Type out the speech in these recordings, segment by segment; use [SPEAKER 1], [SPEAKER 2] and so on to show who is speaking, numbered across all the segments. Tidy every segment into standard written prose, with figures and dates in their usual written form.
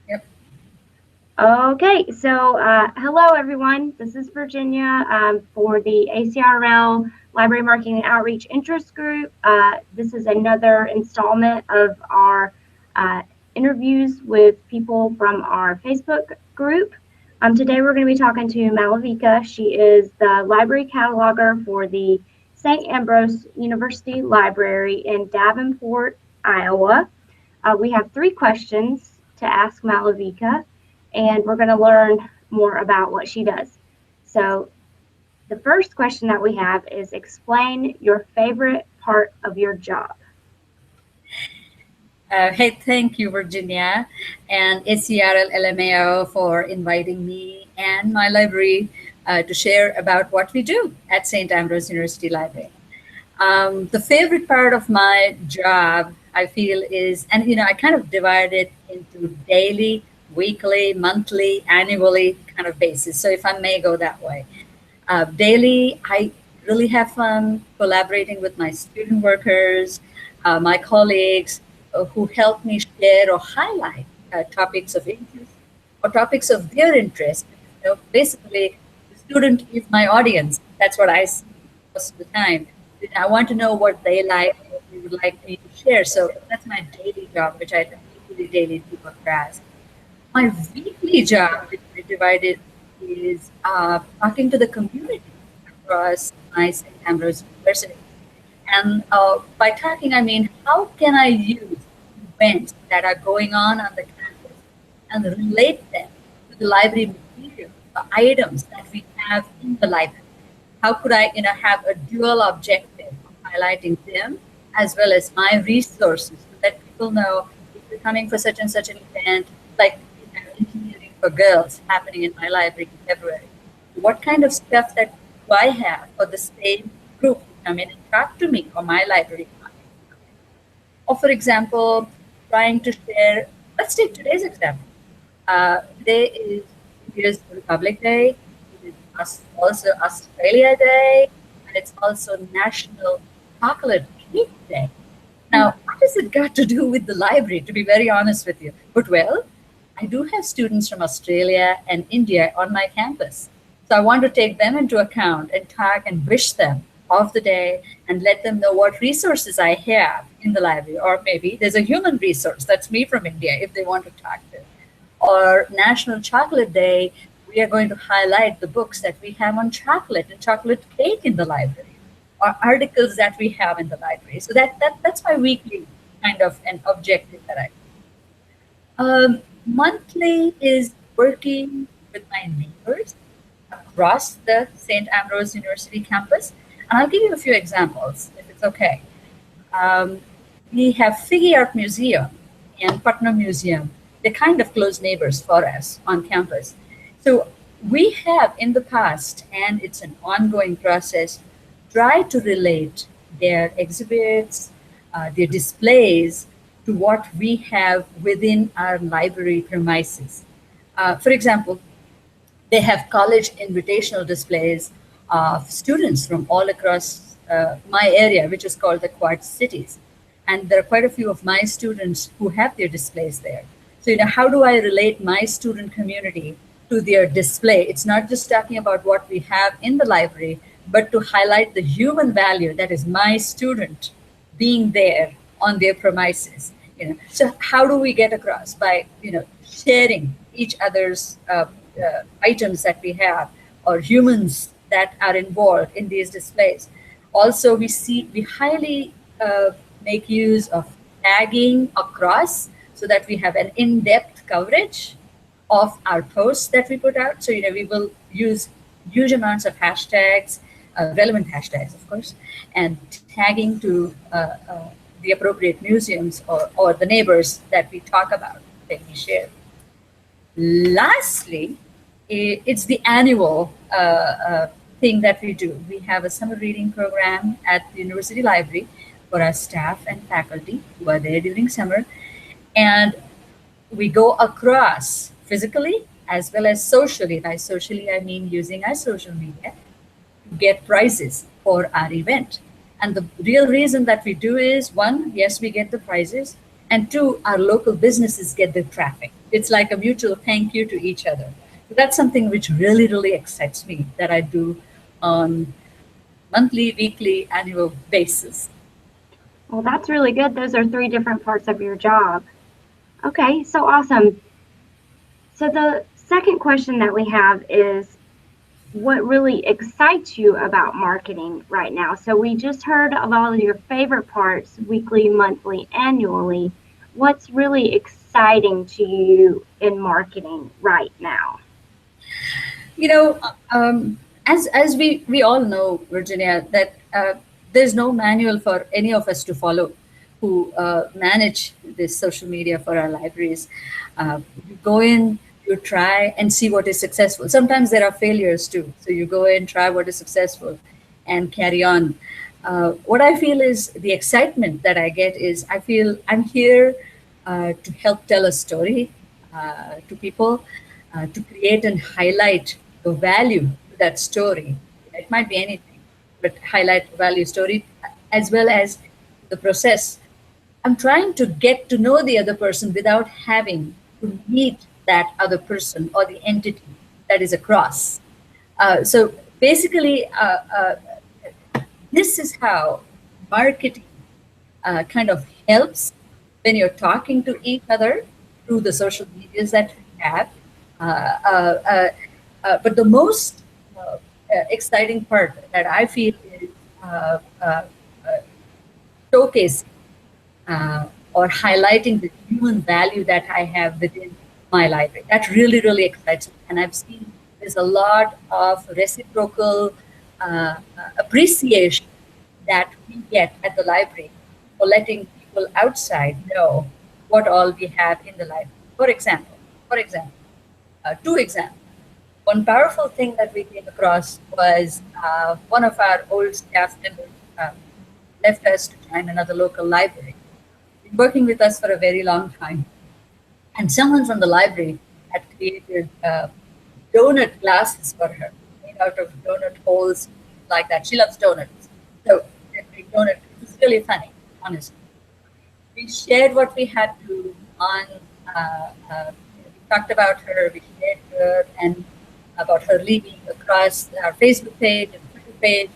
[SPEAKER 1] Yep.
[SPEAKER 2] Okay, so hello everyone. This is Virginia for the ACRL Library Marketing and Outreach Interest Group. This is another installment of our interviews with people from our Facebook group. Today we're going to be talking to Malavika. She is the library cataloger for the St. Ambrose University Library in Davenport, Iowa. We have 3 questions to ask Malavika, and we're going to learn more about what she does. So, the first question that we have is explain your favorite part of your job.
[SPEAKER 1] Hey, thank you, Virginia, and ACRL LMAO for inviting me and my library to share about what we do at St. Ambrose University Library. The favorite part of my job, I feel, is, and I kind of divide it into daily, weekly, monthly, annually kind of basis. So if I may go that way. Daily, I really have fun collaborating with my student workers, my colleagues who help me share or highlight topics of interest or topics of their interest. Basically, the student is my audience. That's what I see most of the time. I want to know what they like, what they would like me to share. So that's my daily job, which I usually daily do across. My weekly job, which I divided, is talking to the community across my St. Ambrose University. And by talking, I mean, how can I use events that are going on the campus and relate them to the library material, the items that we have in the library? How could I, have a dual objective of highlighting them as well as my resources so that people know if you're coming for such and such an event, like we have engineering for girls happening in my library in February. What kind of stuff that do I have for the same group to come in and talk to me or my library? Or for example, trying to share, let's take today's example. Today is India's Republic Day. It is also Australia Day, and it's also National Chocolate Cake Day. Now, what has it got to do with the library, to be very honest with you? But well, I do have students from Australia and India on my campus. So I want to take them into account and talk and wish them of the day and let them know what resources I have in the library. Or maybe there's a human resource, that's me from India, if they want to talk to. Or National Chocolate Day, we are going to highlight the books that we have on chocolate and chocolate cake in the library, or articles that we have in the library. So that's my weekly kind of an objective that I. Monthly is working with my neighbors across the St. Ambrose University campus. And I'll give you a few examples, if it's okay. We have Figgy Art Museum and Putnam Museum. They're kind of close neighbors for us on campus. So we have in the past, and it's an ongoing process, tried to relate their exhibits, their displays to what we have within our library premises. For example, they have college invitational displays of students from all across my area, which is called the Quad Cities. And there are quite a few of my students who have their displays there. So, how do I relate my student community to their display? It's not just talking about what we have in the library, but to highlight the human value that is my student being there on their premises. So how do we get across? By sharing each other's items that we have or humans that are involved in these displays. Also, we highly make use of tagging across so that we have an in-depth coverage of our posts that we put out. So we will use huge amounts of hashtags, relevant hashtags, of course, and tagging to the appropriate museums or the neighbors that we talk about, that we share. Lastly, it's the annual thing that we do. We have a summer reading program at the university library for our staff and faculty who are there during summer. And we go across physically as well as socially. By socially, I mean using our social media to get prizes for our event. And the real reason that we do is, one, yes, we get the prizes, and two, our local businesses get the traffic. It's like a mutual thank you to each other. So that's something which really, really excites me that I do on monthly, weekly, annual basis.
[SPEAKER 2] Well, that's really good. Those are three different parts of your job. Okay, so awesome. So the second question that we have is what really excites you about marketing right now? So we just heard of all of your favorite parts, weekly, monthly, annually. What's really exciting to you in marketing right now?
[SPEAKER 1] You know, as we all know, Virginia, that there's no manual for any of us to follow who manage this social media for our libraries. You go in, you try and see what is successful. Sometimes there are failures too. So you go in, try what is successful, and carry on. What I feel is the excitement that I get is I feel I'm here to help tell a story to people, to create and highlight the value to that story. It might be anything, but highlight the value story as well as the process. I'm trying to get to know the other person without having to meet that other person or the entity that is across. So basically, this is how marketing kind of helps when you're talking to each other through the social medias that we have. Uh, uh, uh, but the most exciting part that I feel is showcasing or highlighting the human value that I have within my library. That really, really excites me. And I've seen there's a lot of reciprocal appreciation that we get at the library for letting people outside know what all we have in the library. For example, two examples. One powerful thing that we came across was one of our old staff members left us to join another local library. Been working with us for a very long time. And someone from the library had created donut glasses for her, made out of donut holes, like that. She loves donuts. So they made donut. It was really funny, honestly. We shared what we had to on, we talked about her, we shared her, and about her leaving across our Facebook page and Twitter page.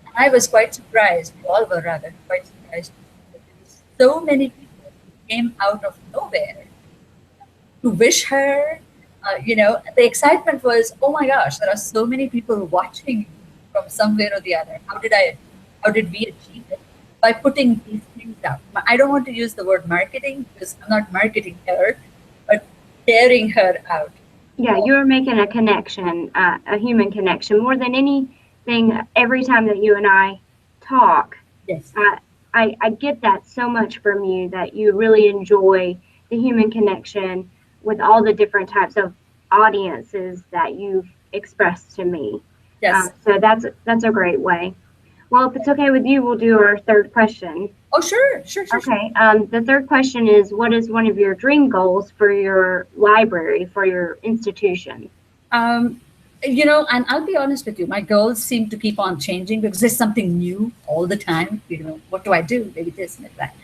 [SPEAKER 1] And I was quite surprised, we all were rather quite surprised, that there was so many people who came out of nowhere to wish her. The excitement was, oh my gosh, there are so many people watching from somewhere or the other. How did we achieve it? By putting these things out. I don't want to use the word marketing because I'm not marketing her, but sharing her out.
[SPEAKER 2] Yeah, you're making a connection, a human connection. More than anything, every time that you and I talk,
[SPEAKER 1] Yes.
[SPEAKER 2] I get that so much from you that you really enjoy the human connection with all the different types of audiences that you've expressed to me.
[SPEAKER 1] Yes.
[SPEAKER 2] So that's a great way. Well, if it's okay with you, we'll do our third question.
[SPEAKER 1] Oh, sure, sure, sure, sure.
[SPEAKER 2] Okay. The third question is, what is one of your dream goals for your library, for your institution?
[SPEAKER 1] Um, and I'll be honest with you, my goals seem to keep on changing because there's something new all the time. What do I do? Maybe this, maybe that.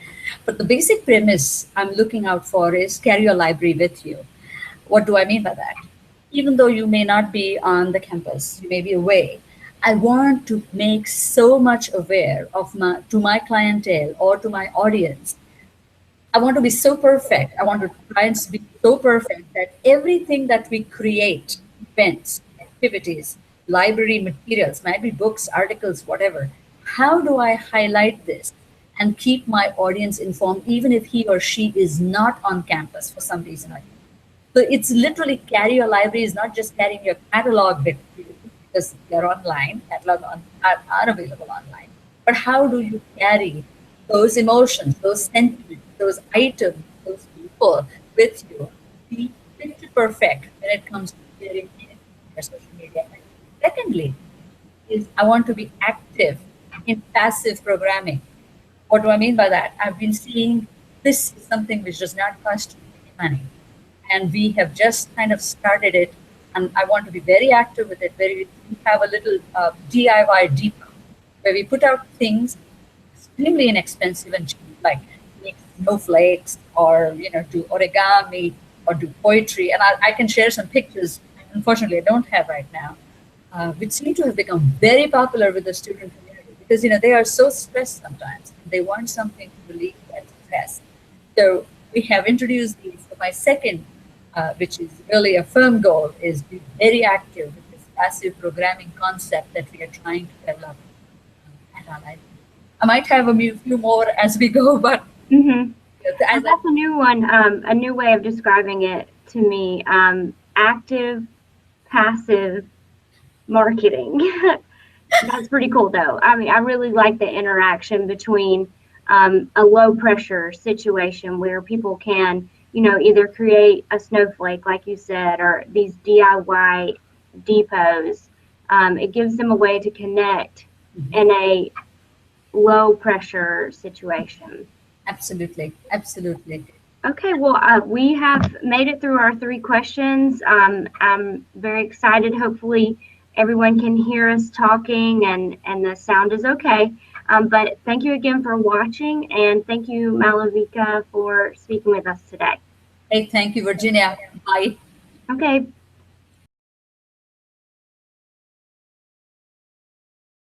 [SPEAKER 1] But the basic premise I'm looking out for is carry your library with you. What do I mean by that? Even though you may not be on the campus, you may be away. I want to make so much aware of my clientele or to my audience. I want to be so perfect. I want to try and be so perfect that everything that we create, events, activities, library materials, might be books, articles, whatever. How do I highlight this and keep my audience informed, even if he or she is not on campus for some reason? So it's literally carry your library is not just carrying your catalog with you because they're online, are available online. But how do you carry those emotions, those sentiments, those items, those people with you? Be picture perfect when it comes to sharing anything on your social media. And secondly, is I want to be active in passive programming. What do I mean by that? I've been seeing this is something which does not cost you any money. And we have just kind of started it. And I want to be very active with it. Where we have a little DIY depot where we put out things extremely inexpensive and cheap, like make snowflakes or do origami or do poetry. And I can share some pictures. Unfortunately, I don't have right now, which seem to have become very popular with the student community because they are so stressed sometimes. They want something to relieve that stress. So we have introduced these. So my second, which is really a firm goal, is be very active with this passive programming concept that we are trying to develop at our library. I might have few more as we go, but
[SPEAKER 2] Mm-hmm.
[SPEAKER 1] as I
[SPEAKER 2] That's a new one, a new way of describing it to me. Active, passive marketing. That's pretty cool, though. I mean, I really like the interaction between a low pressure situation where people can, either create a snowflake, like you said, or these DIY depots. It gives them a way to connect in a low pressure situation.
[SPEAKER 1] absolutely, absolutely.
[SPEAKER 2] Okay, well, we have made it through our three questions. I'm very excited. Hopefully, everyone can hear us talking and the sound is okay. But thank you again for watching, and thank you, Malavika, for speaking with us today.
[SPEAKER 1] Hey, thank you, Virginia. Bye.
[SPEAKER 2] Okay,